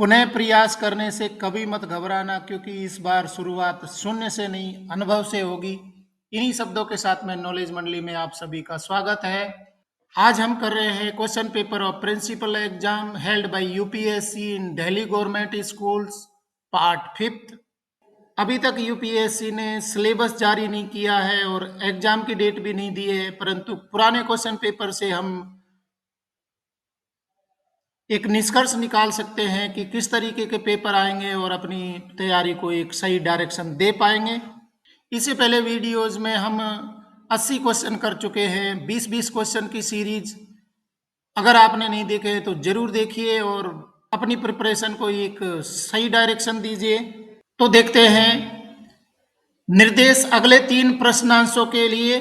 पुनः प्रयास करने से कभी मत घबराना, क्योंकि इस बार शुरुआत शून्य से नहीं अनुभव से होगी। इन्हीं शब्दों के साथ में नॉलेज मंडली में आप सभी का स्वागत है। आज हम कर रहे हैं question paper of principal exam held by UPSC in Delhi government schools part 5। अभी तक यूपीएससी ने सिलेबस जारी नहीं किया है और एग्जाम की डेट भी नहीं दी है, परंतु पुराने क्वेश्चन पेपर से हम एक निष्कर्ष निकाल सकते हैं कि किस तरीके के पेपर आएंगे और अपनी तैयारी को एक सही डायरेक्शन दे पाएंगे। इससे पहले वीडियोज में हम 80 क्वेश्चन कर चुके हैं, 20-20 क्वेश्चन की सीरीज। अगर आपने नहीं देखे हैं तो जरूर देखिए और अपनी प्रिपरेशन को एक सही डायरेक्शन दीजिए। तो देखते हैं निर्देश अगले 3 प्रश्नांशों के लिए।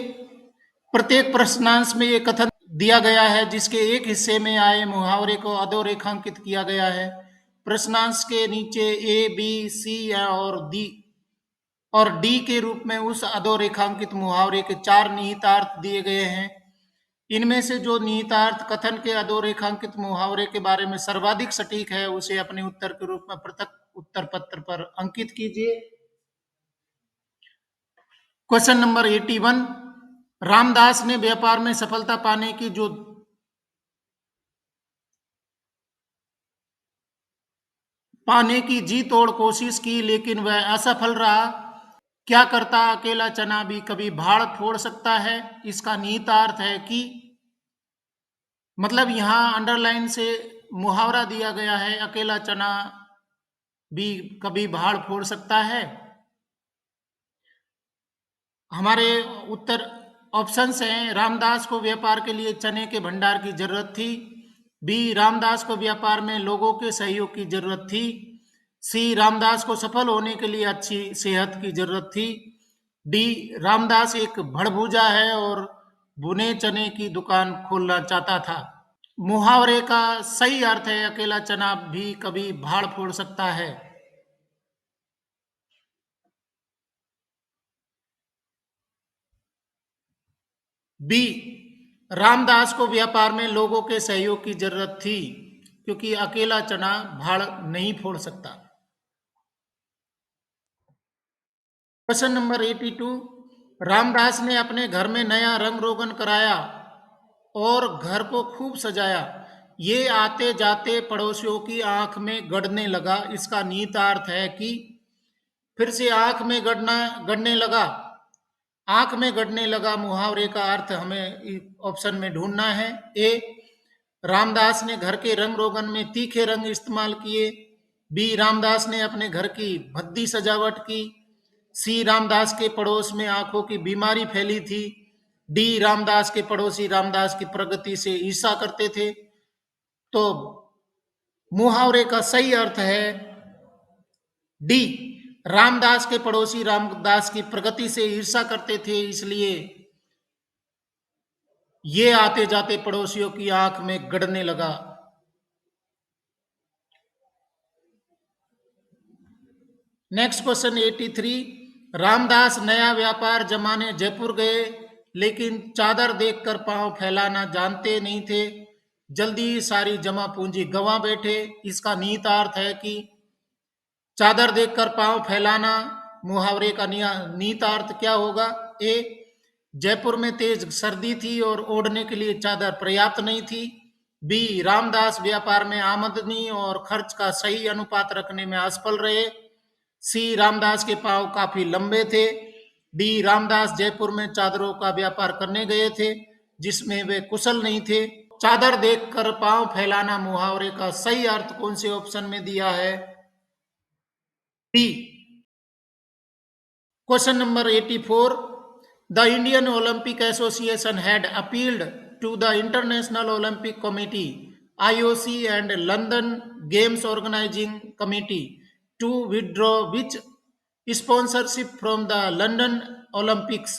प्रत्येक प्रश्नांश में एक कथन दिया गया है जिसके एक हिस्से में आए मुहावरे को अधोरेखांकित किया गया है। प्रश्नांश के नीचे ए, बी, सी और डी के रूप में उस अधोरेखांकित मुहावरे के 4 निहितार्थ दिए गए हैं। इनमें से जो निहितार्थ कथन के अधोरेखांकित मुहावरे के बारे में सर्वाधिक सटीक है उसे अपने उत्तर के रूप में पृथक उत्तर पत्र पर अंकित कीजिए। क्वेश्चन नंबर 81, रामदास ने व्यापार में सफलता पाने की जी तोड़ कोशिश की, लेकिन वह असफल रहा। क्या करता अकेला चना भी कभी भाड़ फोड़ सकता है। इसका निहितार्थ है कि मतलब यहाँ अंडरलाइन से मुहावरा दिया गया है, अकेला चना भी कभी भाड़ फोड़ सकता है। हमारे उत्तर ऑप्शंस हैं, रामदास को व्यापार के लिए चने के भंडार की जरूरत थी। बी, रामदास को व्यापार में लोगों के सहयोग की जरूरत थी। सी, रामदास को सफल होने के लिए अच्छी सेहत की जरूरत थी। डी, रामदास एक भड़भूजा है और भुने चने की दुकान खोलना चाहता था। मुहावरे का सही अर्थ है, अकेला चना भी कभी भाड़ फोड़ सकता है। बी, रामदास को व्यापार में लोगों के सहयोग की जरूरत थी, क्योंकि अकेला चना भाड़ नहीं फोड़ सकता। क्वेश्चन नंबर 82, रामदास ने अपने घर में नया रंग रोगन कराया और घर को खूब सजाया। ये आते जाते पड़ोसियों की आंख में गड़ने लगा। इसका निहितार्थ है कि फिर से आंख में गड़ने लगा। आंख में गड़ने लगा मुहावरे का अर्थ हमें ऑप्शन में ढूंढना है। ए, रामदास ने घर के रंग रोगन में तीखे रंग इस्तेमाल किए। बी, रामदास ने अपने घर की भद्दी सजावट की। सी, रामदास के पड़ोस में आंखों की बीमारी फैली थी। डी, रामदास के पड़ोसी रामदास की प्रगति से ईर्ष्या करते थे। तो मुहावरे का सही अर्थ है डी, रामदास के पड़ोसी रामदास की प्रगति से ईर्ष्या करते थे, इसलिए ये आते जाते पड़ोसियों की आंख में गड़ने लगा। नेक्स्ट क्वेश्चन 83, रामदास नया व्यापार जमाने जयपुर गए, लेकिन चादर देखकर पांव फैलाना जानते नहीं थे। जल्दी सारी जमा पूंजी गंवा बैठे। इसका निहितार्थ है कि चादर देखकर पांव फैलाना मुहावरे का निहितार्थ क्या होगा। ए, जयपुर में तेज सर्दी थी और ओढ़ने के लिए चादर पर्याप्त नहीं थी। बी, रामदास व्यापार में आमदनी और खर्च का सही अनुपात रखने में असफल रहे। सी, रामदास के पांव काफी लंबे थे। डी, रामदास जयपुर में चादरों का व्यापार करने गए थे जिसमें वे कुशल नहीं थे। चादर देखकर पांव फैलाना मुहावरे का सही अर्थ कौन से ऑप्शन में दिया है। D. Question number 84, the Indian Olympic Association had appealed to the International Olympic Committee IOC and London Games Organizing Committee to withdraw which sponsorship from the London Olympics.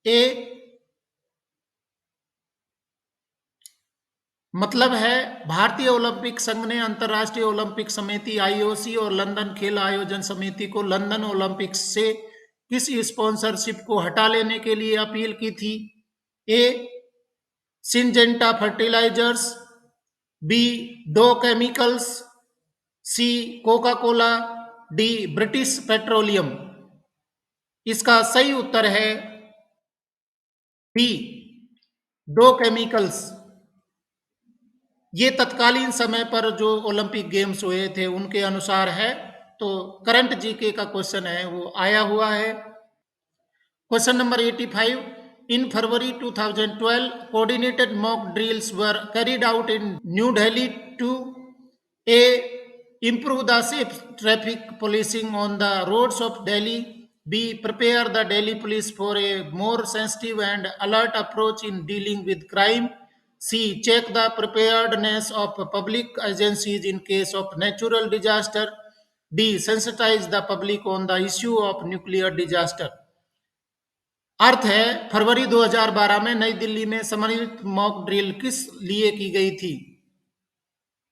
A, मतलब है भारतीय ओलंपिक संघ ने अंतर्राष्ट्रीय Olympic समिति IOC और London खेल आयोजन समिति को लंदन ओलंपिक्स से किस स्पॉन्सरशिप को हटा लेने के लिए अपील की थी। A, Syngenta fertilizers. B, Dow chemicals. C Coca Cola, D British Petroleum. इसका सही उत्तर है बी, दो केमिकल्स। ये तत्कालीन समय पर जो ओलंपिक गेम्स हुए थे उनके अनुसार है। तो करंट जीके का क्वेश्चन है वो आया हुआ है। Question number 85, in February 2012 coordinated mock drills were carried out in New Delhi to a improve the safe traffic policing on the roads of Delhi, b prepare the Delhi police for a more sensitive and alert approach in dealing with crime, c check the preparedness of public agencies in case of natural disaster, d sensitize the public on the issue of nuclear disaster। अर्थ है फरवरी 2012 में नई दिल्ली में सम्मिलित mock drill किस लिए की गई थी।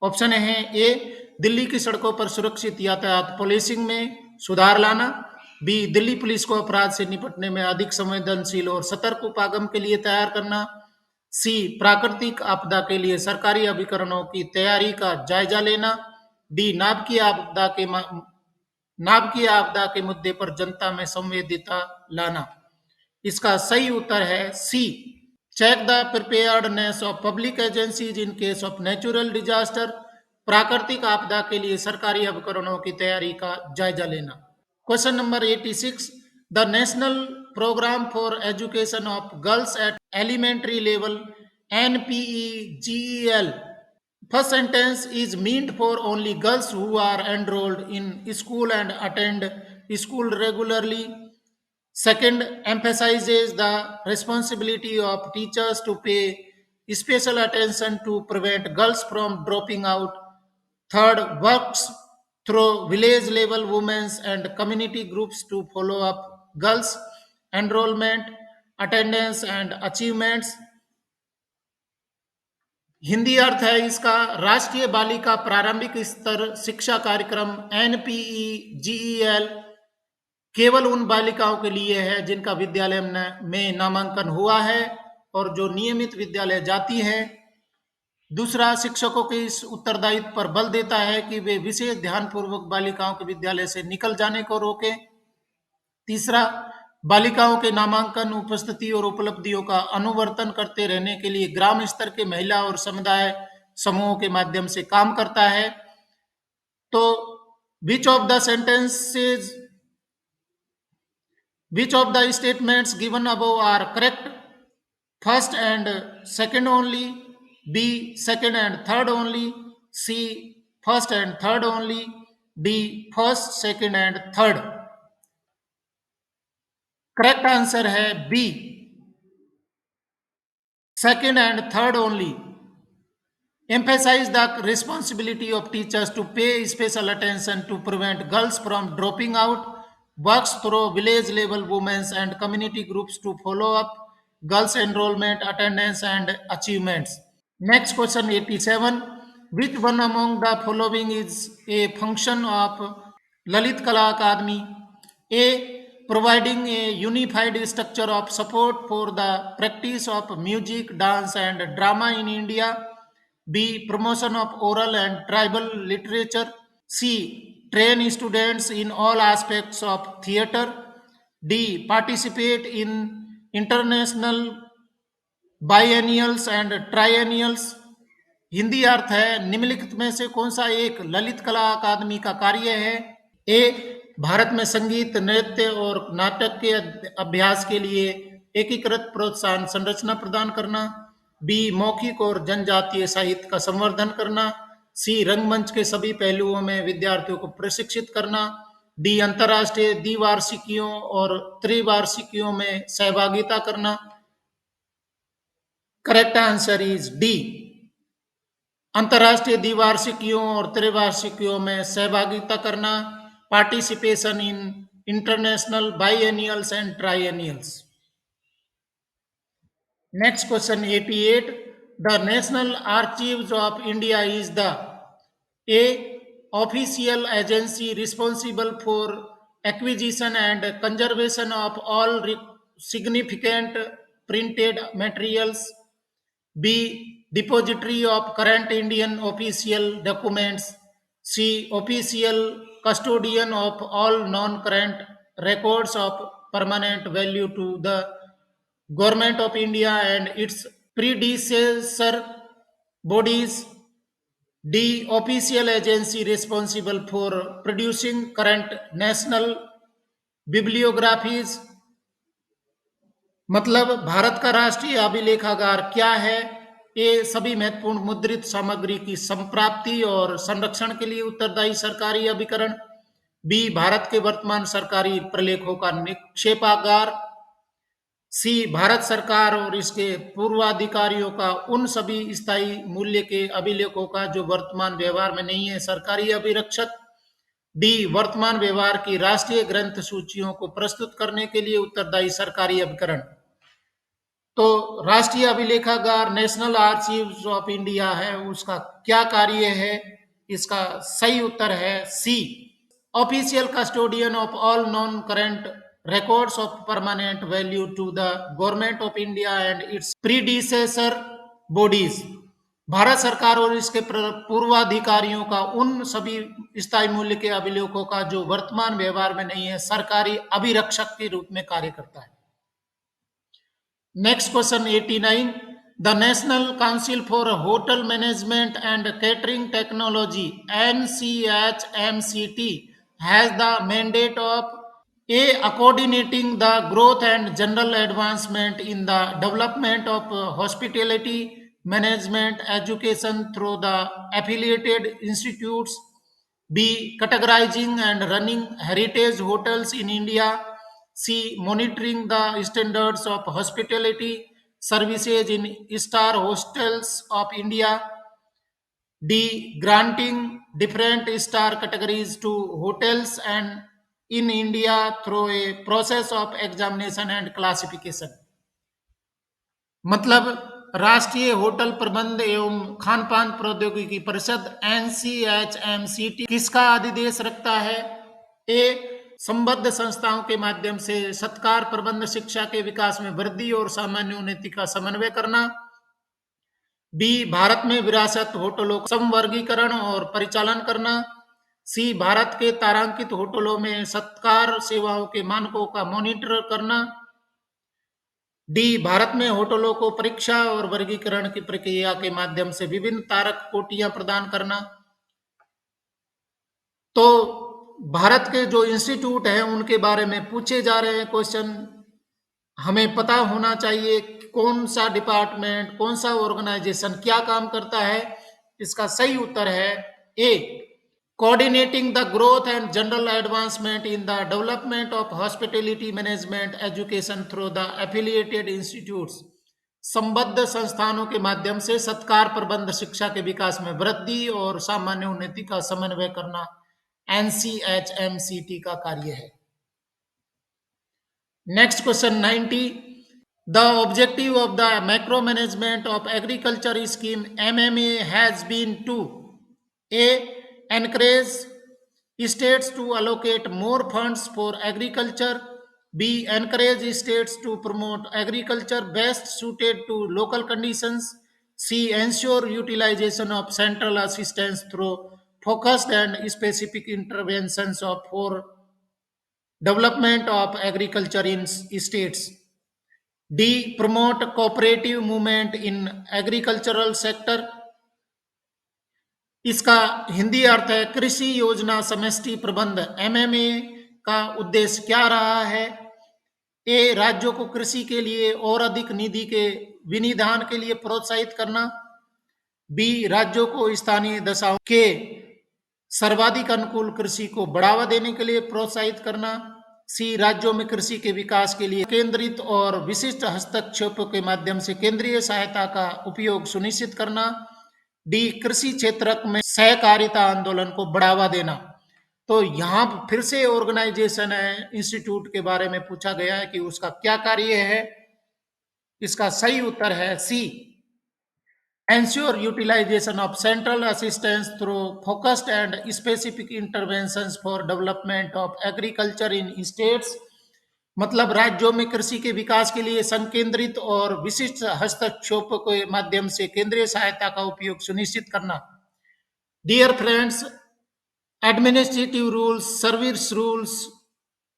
ऑप्शन है ए, दिल्ली की सड़कों पर सुरक्षित यातायात पुलिसिंग में सुधार लाना, बी दिल्ली पुलिस को अपराध से निपटने में अधिक संवेदनशील और सतर्क उपागम के लिए तैयार करना, सी प्राकृतिक आपदा के लिए सरकारी अभिकरणों की तैयारी का जायजा लेना, डी नाभिकीय आपदा के मुद्दे पर जनता में संवेदीता लाना। इसका सही उत्तर है C, check the preparedness of public agencies in case of natural disaster, प्राकृतिक आपदा के लिए सरकारी उपकरणों की तैयारी का जायजा लेना। Question number 86, the national programme for education of girls at elementary level NPEGEL, first sentence is meant for only girls who are enrolled in school and attend school regularly. Second, emphasizes the responsibility of teachers to pay special attention to prevent girls from dropping out. Third, works through village level women's and community groups to follow up girls' enrollment, attendance, and achievements. Hindi अर्थ है इसका, राष्ट्रीय बालिका प्रारंभिक स्तर शिक्षा कार्यक्रम NPEGEL केवल उन बालिकाओं के लिए है जिनका विद्यालय में नामांकन हुआ है और जो नियमित विद्यालय जाती है। दूसरा, शिक्षकों के इस उत्तरदायित्व पर बल देता है कि वे विशेष ध्यानपूर्वक बालिकाओं के विद्यालय से निकल जाने को रोकें। तीसरा, बालिकाओं के नामांकन, उपस्थिति और उपलब्धियों का अनुवर्तन करते रहने के लिए ग्राम स्तर के महिला और समुदाय समूहों के माध्यम से काम करता है। तो which of the statements given above are correct? First and second only, B second and third only, C first and third only, D first, second and third। Correct answer है B, second and third only। Emphasize the responsibility of teachers to pay special attention to prevent girls from dropping out, works through village level women's and community groups to follow up girls enrollment, attendance and achievements। Next question 87, which one among the following is a function of Lalit Kala Akademi? A, providing a unified structure of support for the practice of music, dance and drama in India, B, promotion of oral and tribal literature, C, train students in all aspects of theatre, D, participate in international biennials and triennials. Hindi अर्थ है, निम्नलिखित में से कौन सा एक ललित कला अकादमी का कार्य है? ए, भारत में संगीत, नृत्य और नाटक के अभ्यास के लिए एकीकृत प्रोत्साहन संरचना प्रदान करना, बी, मौखिक और जनजातीय साहित्य का संवर्धन करना, सी, रंगमंच के सभी पहलुओं में विद्यार्थियों को प्रशिक्षित करना, डी, अंतर्राष्ट्रीय द्विवार्षिकियों और त्रिवार्षिकियों में सहभागिता करना। करेक्ट आंसर इज डी, अंतर्राष्ट्रीय द्विवार्षिकियों और त्रिवार्षिकियों में सहभागिता करना, participation in international biennials and triennials. Next question 88, the national archives of India is the A, official agency responsible for acquisition and conservation of all significant printed materials, B, depository of current Indian official documents, C official custodian of all non-current records of permanent value to the Government of India and its predecessor bodies. D. Official agency responsible for producing current national bibliographies. मतलब भारत का राष्ट्रीय अभिलेखागार क्या है? ए सभी महत्वपूर्ण मुद्रित सामग्री की संप्राप्ति और संरक्षण के लिए उत्तरदायी सरकारी अभिकरण। बी. भारत के वर्तमान सरकारी प्रलेखों का निक्षेपागार। सी. भारत सरकार और इसके पूर्वाधिकारियों का उन सभी स्थायी मूल्य के अभिलेखों का जो वर्तमान व्यवहार में नहीं है सरकारी अभिरक्षक। डी. वर्तमान व्यवहार की राष्ट्रीय ग्रंथ सूचियों को प्रस्तुत करने के लिए उत्तरदायी सरकारी अभिकरण। तो राष्ट्रीय अभिलेखागार नेशनल आर्चीव्स ऑफ इंडिया है, उसका क्या कार्य है? इसका सही उत्तर है C. Official custodian of all non current records of permanent value to the government of India and its predecessor bodies. Bharat सरकार और इसके पूर्वाधिकारियों का उन सभी स्थायी मूल्य के अभिलेखों का जो वर्तमान व्यवहार में नहीं है सरकारी अभिरक्षक के रूप में कार्य करता है। Next question 89. The National Council for Hotel Management and Catering Technology NCHMCT has the mandate of A. Coordinating the growth and general advancement in the development of hospitality management education through the affiliated institutes. B. Categorizing and running heritage hotels in India. C. Monitoring the standards of hospitality services in star hostels of India. D. Granting different star categories to hotels and in India through a process of examination and classification. मतलब राष्ट्रीय hotel प्रबंध एवं खान पान प्रौद्योगिकी परिषद NCHMCT किसका अधिदेश रखता है? ए. संबद्ध संस्थाओं के माध्यम से सत्कार प्रबंध शिक्षा के विकास में वृद्धि और सामान्य उन्नति का समन्वय करना। बी. भारत में विरासत होटलों का संवर्गीकरण और परिचालन करना। सी. भारत के तारांकित होटलों में सत्कार सेवाओं के मानकों का मॉनिटर करना। डी. भारत में होटलों को परीक्षा और वर्गीकरण की प्रक्रिया के माध्यम से विभिन्न तारक कोटियां प्रदान करना। तो भारत के जो इंस्टीट्यूट हैं उनके बारे में पूछे जा रहे हैं क्वेश्चन, हमें पता होना चाहिए कौन सा डिपार्टमेंट कौन सा ऑर्गेनाइजेशन क्या काम करता है। इसका सही उत्तर है A. Coordinating the growth and general advancement in the development of hospitality management education through the affiliated institutes. संबद्ध संस्थानों के माध्यम से सत्कार प्रबंध शिक्षा के विकास में वृद्धि और सामान्य उन्नति का समन्वय करना NCHMCT का कार्य है। Next question 90. The objective of the macro management of agriculture scheme MMA has been to A. Encourage states to allocate more funds for agriculture. B. Encourage states to promote agriculture best suited to local conditions. C. Ensure utilization of central assistance through focused and specific interventions for development of agriculture in states. D. Promote cooperative movement in agricultural sector. इसका हिंदी अर्थ है कृषि योजना समष्टि प्रबंध MMA का उद्देश्य क्या रहा है? ए. राज्यों को कृषि के लिए और अधिक निधि के विनिधान के लिए प्रोत्साहित करना। बी. राज्यों को स्थानीय दशाओं के सर्वाधिक अनुकूल कृषि को बढ़ावा देने के लिए प्रोत्साहित करना। सी. राज्यों में कृषि के विकास के लिए केंद्रित और विशिष्ट हस्तक्षेपों के माध्यम से केंद्रीय सहायता का उपयोग सुनिश्चित करना। डी. कृषि क्षेत्र में सहकारिता आंदोलन को बढ़ावा देना। तो यहाँ फिर से ऑर्गेनाइजेशन है इंस्टीट्यूट के बारे में पूछा गया है कि उसका क्या कार्य है। इसका सही उत्तर है सी. Ensure utilization of central assistance through focused and specific interventions for development of agriculture in states. मतलब राज्यों में कृषि के विकास के लिए संकेंद्रित और विशिष्ट हस्तक्षेप के माध्यम से केंद्रीय सहायता का उपयोग सुनिश्चित करना। Dear friends, Administrative rules, service rules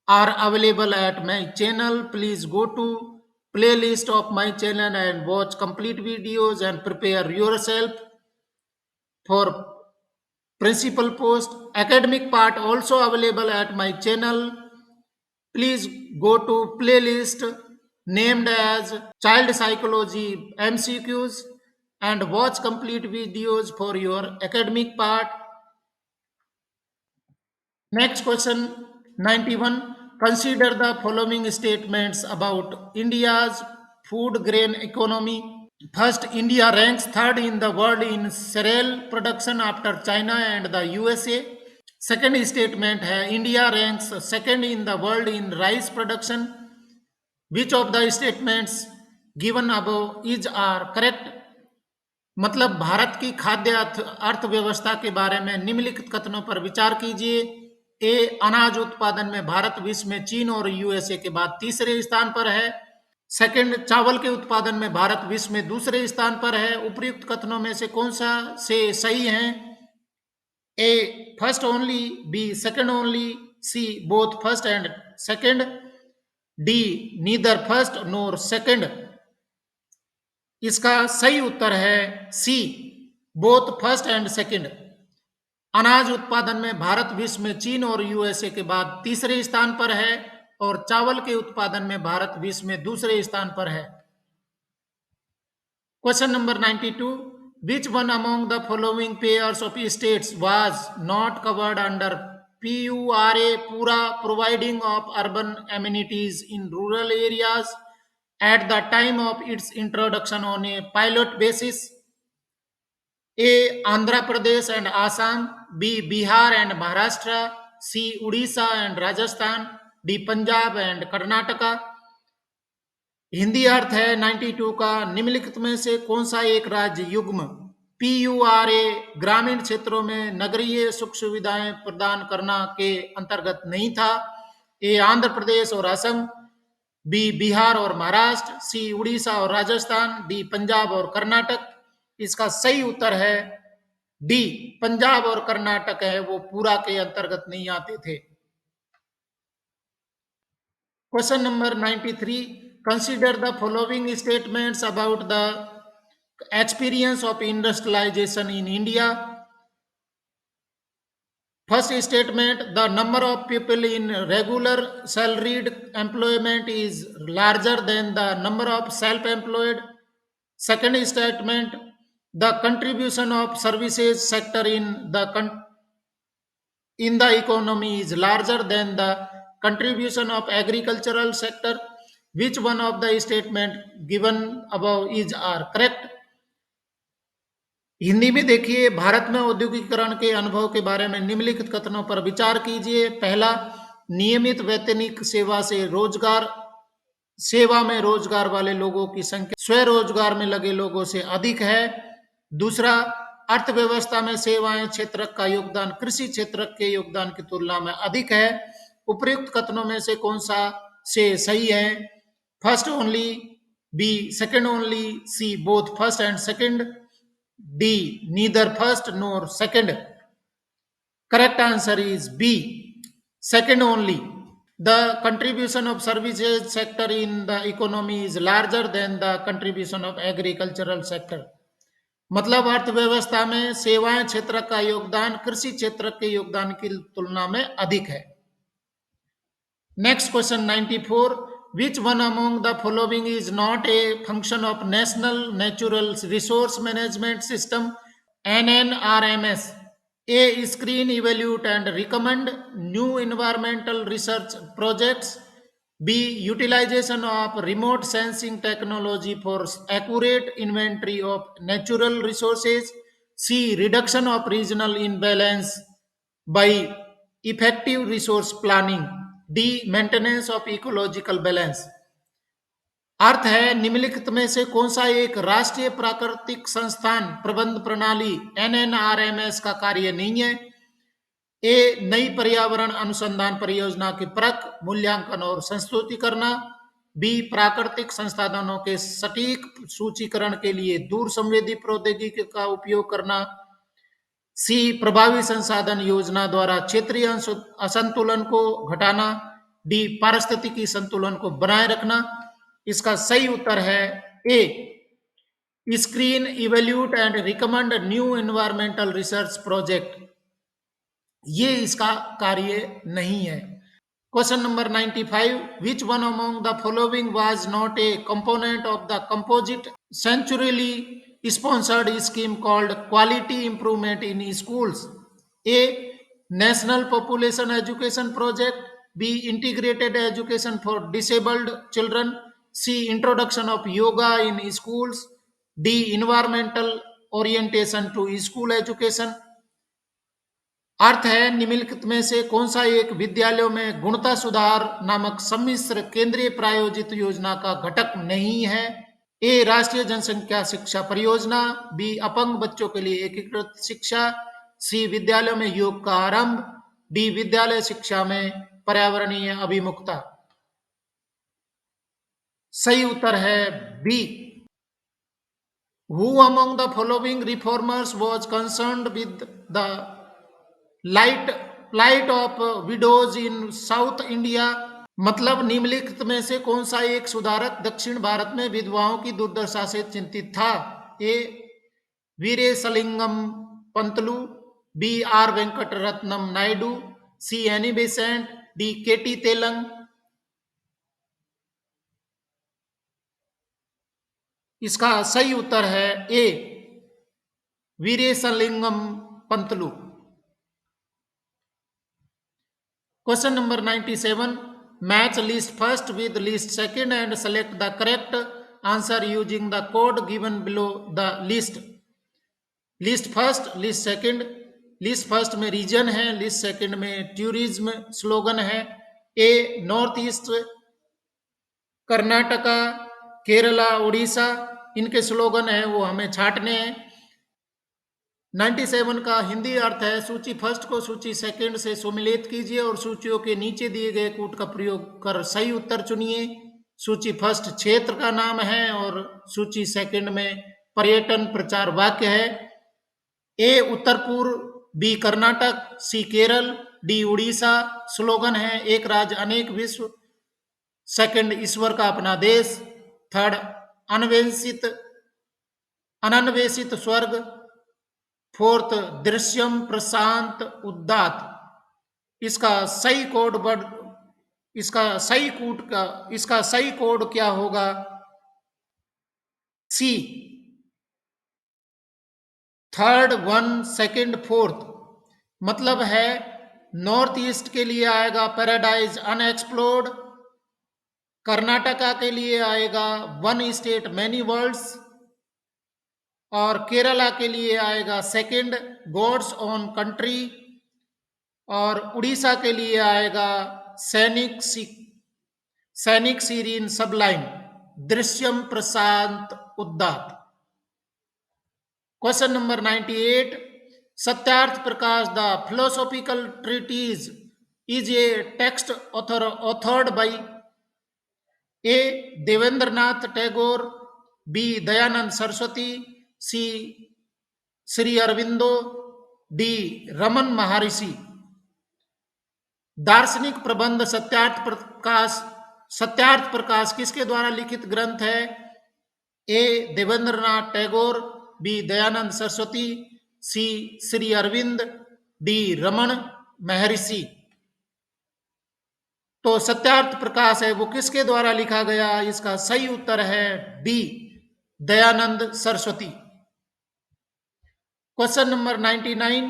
are available at my channel. Please go to playlist of my channel and watch complete videos and prepare yourself for principal post. Academic part also available at my channel. Please go to playlist named as Child Psychology MCQs and watch complete videos for your academic part. Next question 91. Consider the following statements about India's food grain economy. First, India ranks third in the world in cereal production after China and the USA. Second statement है India ranks second in the world in rice production. Which of the statements given above is are correct? मतलब भारत की खाद्य अर्थव्यवस्था के बारे में निम्नलिखित कथनों पर विचार कीजिए। ए, अनाज उत्पादन में भारत विश्व में चीन और यूएसए के बाद तीसरे स्थान पर है। सेकंड, चावल के उत्पादन में भारत विश्व में दूसरे स्थान पर है। उपर्युक्त कथनों में से कौन सा से सही है? A, first only, B, second only, C, both first and second, D, neither first nor second. इसका सही उत्तर है C, both first and second. अनाज उत्पादन में भारत विश्व में चीन और यूएसए के बाद तीसरे स्थान पर है और चावल के उत्पादन में भारत विश्व में दूसरे स्थान पर है। Question number 92. Which one among the following pairs of states was not covered under PURA Pura providing of urban amenities in rural areas at the time of its introduction on a pilot basis? A. Andhra Pradesh and Assam. B. Bihar and Maharashtra. C. Odisha and Rajasthan. D. Punjab and Karnataka. Hindi अर्थ है 92 का निम्नलिखित में से कौन सा एक राज्य युग्म PURA ग्रामीण क्षेत्रों में नगरीय सुख सुविधाएं प्रदान करना के अंतर्गत नहीं था? ए. आंध्र प्रदेश और असम, बी. बिहार और महाराष्ट्र, सी. उड़ीसा और राजस्थान, डी. पंजाब और कर्नाटक। इसका सही उत्तर है डी, पंजाब और कर्नाटक है वो पूरा के अंतर्गत नहीं आते थे। Question number 93. Consider the following statements about the experience of industrialisation in India. First statement, the number of people in regular salaried employment is larger than the number of self employed. Second statement, the contribution of services sector in the economy is larger than the contribution of agricultural sector. Which one of the statement given above is are correct? Hindi में देखिए, भारत में औद्योगिकरण के अनुभव के बारे में निम्नलिखित कथनों पर विचार कीजिए। पहला, नियमित वैतनिक सेवा में रोजगार वाले लोगों की संख्या स्वरोजगार में लगे लोगों से अधिक है। दूसरा, अर्थव्यवस्था में सेवाएं क्षेत्र का योगदान कृषि क्षेत्र के योगदान की तुलना में अधिक है। उपर्युक्त कथनों में से कौन सा से सही है? First only, B, second only, C, both first and second, D, neither first nor second. Correct answer is B, second only. The contribution of services sector in the economy is larger than the contribution of agricultural sector. मतलब अर्थव्यवस्था में सेवाएं क्षेत्र का योगदान कृषि क्षेत्र के योगदान की तुलना में अधिक है। Next question 94. Which one among the following is not a function of National Natural Resource Management System NNRMS? A. Screen, evaluate and recommend new environmental research projects. B. Utilization of remote sensing technology for accurate inventory of natural resources. C. Reduction of regional imbalance by effective resource planning. D. Maintenance of ecological balance. अर्थ है निम्नलिखित में से कौन सा एक राष्ट्रीय प्राकृतिक संस्थान प्रबंध प्रणाली NNRMS का कार्य नहीं है? ए. नई पर्यावरण अनुसंधान परियोजना की परख, मूल्यांकन और संस्तुति करना। बी. प्राकृतिक संसाधनों के सटीक सूचीकरण के लिए दूर संवेदी प्रौद्योगिकी का उपयोग करना। सी प्रभावी संसाधन योजना द्वारा क्षेत्रीय असंतुलन को घटाना। डी पारिस्थितिकी संतुलन को बनाए रखना। इसका सही उत्तर है A screen evaluate and recommend new environmental research project. ये इसका कार्य नहीं है। Question number 95, which one among the following was not a component of the composite centrally sponsored scheme called quality improvement in schools? A national population education project, B integrated education for disabled children, C introduction of yoga in schools, D environmental orientation to school education. अर्थ है निम्नलिखित में से कौन सा एक विद्यालयों में गुणवत्ता सुधार नामक सम्मिश्र केंद्रीय प्रायोजित योजना का घटक नहीं है? ए राष्ट्रीय जनसंख्या शिक्षा परियोजना, बी अपंग बच्चों के लिए एकीकृत शिक्षा, सी विद्यालयों में योग का आरंभ, डी विद्यालय शिक्षा में पर्यावरणीय अभिमुखता। सही उत्तर है B. Who among the following reformers was concerned with the light plight of widows in South India? मतलब निम्नलिखित में से कौन सा एक सुधारक दक्षिण भारत में विधवाओं की दुर्दशा से चिंतित था? A Veeresalingam Pantulu, B R Venkata Ratnam Naidu, C Annie Besant, D KT Telang. इसका सही उत्तर है A Veeresalingam Pantulu. Question number 97, match list first with list second and select the correct answer using the code given below the list. List first, list second. List first में region है, list second में tourism slogan है। A north east, Karnataka, Kerala, Orissa, इनके slogan है वो हमें छांटने हैं। 97 का हिंदी अर्थ है सूची फर्स्ट को सूची सेकंड से सुमिलित कीजिए और सूचियों के नीचे दिए गए कूट का प्रयोग कर सही उत्तर चुनिए। सूची फर्स्ट क्षेत्र का नाम है और सूची सेकंड में पर्यटन प्रचार वाक्य है। ए उत्तर पूर्व, बी कर्नाटक, सी केरल, डी उड़ीसा। स्लोगन है एक राज्य अनेक विश्व, सेकंड ईश्वर का अपना देश, थर्ड अनन्वेषित स्वर्ग, फोर्थ दृश्यम प्रशांत उदात। इसका सही कोड क्या होगा? सी थर्ड, वन, सेकंड, फोर्थ। मतलब है नॉर्थ ईस्ट के लिए आएगा पैराडाइज अनएक्सप्लोर्ड, कर्नाटका के लिए आएगा वन स्टेट मैनी वर्ल्ड्स, और केरला के लिए आएगा सेकंड गॉड्स ऑन कंट्री, और उड़ीसा के लिए आएगा सैनिक सीरीन सबलाइन, दृश्यम प्रशांत उदात। Question number 98, Satyarth Prakash the philosophical treatise is a text authored by A Devendranath Tagore, B Dayanand Saraswati, C Shri Aurobindo, D Raman Maharshi. दार्शनिक प्रबंध सत्यार्थ प्रकाश किसके द्वारा लिखित ग्रंथ है? ए Devendranath Tagore, B Dayanand Saraswati, C Shri Arvind, D Raman महर्षि। तो सत्यार्थ प्रकाश है वो किसके द्वारा लिखा गया? इसका सही उत्तर है B Dayanand Saraswati. Question number 99,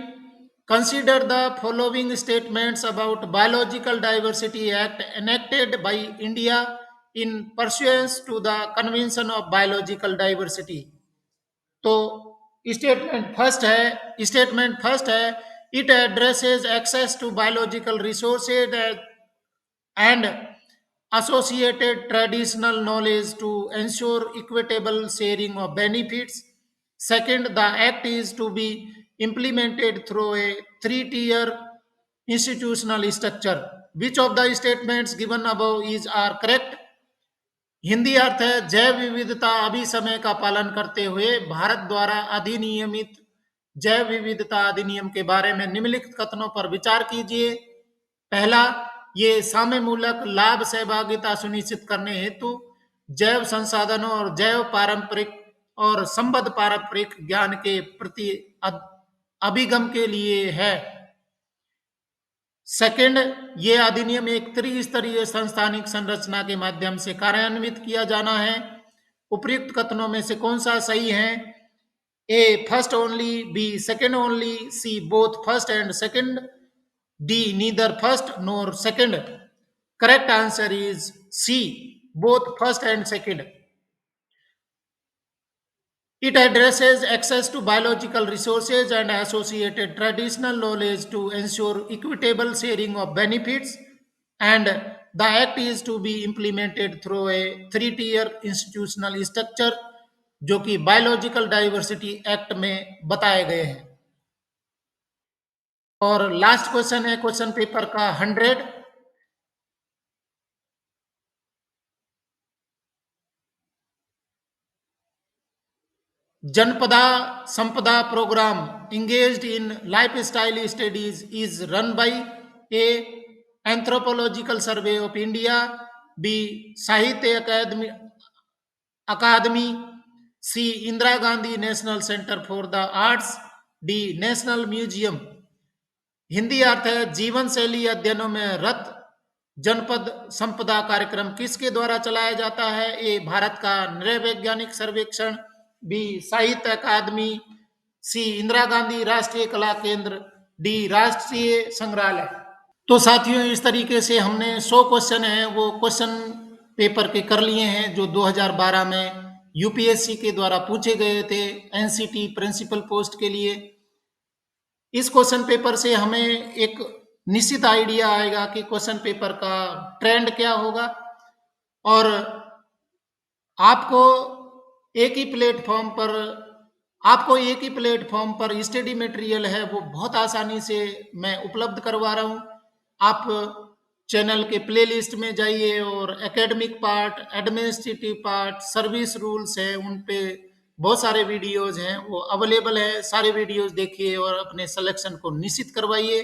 consider the following statements about biological diversity act enacted by India in pursuance to the convention of biological diversity. तो स्टेटमेंट फर्स्ट है it addresses access to biological resources and associated traditional knowledge to ensure equitable sharing of benefits. Second, the act is to be implemented through a 3-tier institutional structure. Which of the statements given above are correct? Hindi अर्थ है जैव विविधता अभिसमय का पालन करते हुए भारत द्वारा अधिनियमित जैव विविधता अधिनियम के बारे में निम्नलिखित कथनों पर विचार कीजिए। पहला, ये साम्य मूलक लाभ सहभागिता सुनिश्चित करने हेतु जैव संसाधनों और जैव पारंपरिक और संबद्ध पारंपरिक ज्ञान के प्रति अभिगम के लिए है। सेकंड, ये अधिनियम एक त्रिस्तरीय संस्थानिक संरचना के माध्यम से कार्यान्वित किया जाना है। उपयुक्त कथनों में से कौन सा सही है? A first only, B second only, C both first and second, D neither first nor second. Correct answer is C, both first and second. It addresses access to biological resources and associated traditional knowledge to ensure equitable sharing of benefits, and the act is to be implemented through a three-tier institutional structure जो कि biological diversity act में बताए गए हैं। और last question है question paper का 100। जनपदा संपदा programme engaged in lifestyle studies is run by A. Anthropological Survey of India, B. Sahitya Akademi, C Indira Gandhi national centre for the arts, D national museum. Hindi अर्थ है जीवन शैली अध्ययनों में रत जनपद संपदा कार्यक्रम किसके द्वारा चलाया जाता है? ए भारत का नृवैज्ञानिक सर्वेक्षण, बी साहित्य अकादमी, सी इंदिरा गांधी राष्ट्रीय कला केंद्र, डी राष्ट्रीय संग्रहालय। तो साथियों, इस तरीके से हमने 100 क्वेश्चन हैं वो क्वेश्चन पेपर के कर लिए हैं जो 2012 में यूपीएससी के द्वारा पूछे गए थे एनसीटी प्रिंसिपल पोस्ट के लिए। इस क्वेश्चन पेपर से हमें एक निश्चित आइडिया आएगा कि क्वेश्चन पेपर का ट्रेंड क्या होगा, और आपको एक ही प्लेटफॉर्म पर स्टडी मटेरियल है वो बहुत आसानी से मैं उपलब्ध करवा रहा हूँ। आप चैनल के प्लेलिस्ट में जाइए और academic part, administrative part, service rules हैं, उन पे बहुत सारे वीडियोज हैं वो अवेलेबल है। सारे वीडियोज देखिए और अपने सिलेक्शन को निश्चित करवाइए।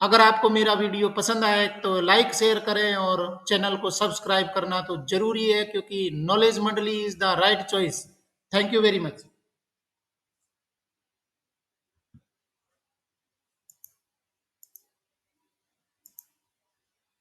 अगर आपको मेरा वीडियो पसंद आए तो लाइक शेयर करें और चैनल को सब्सक्राइब करना तो जरूरी है, क्योंकि नॉलेज मंडली is the right choice. Thank you very much.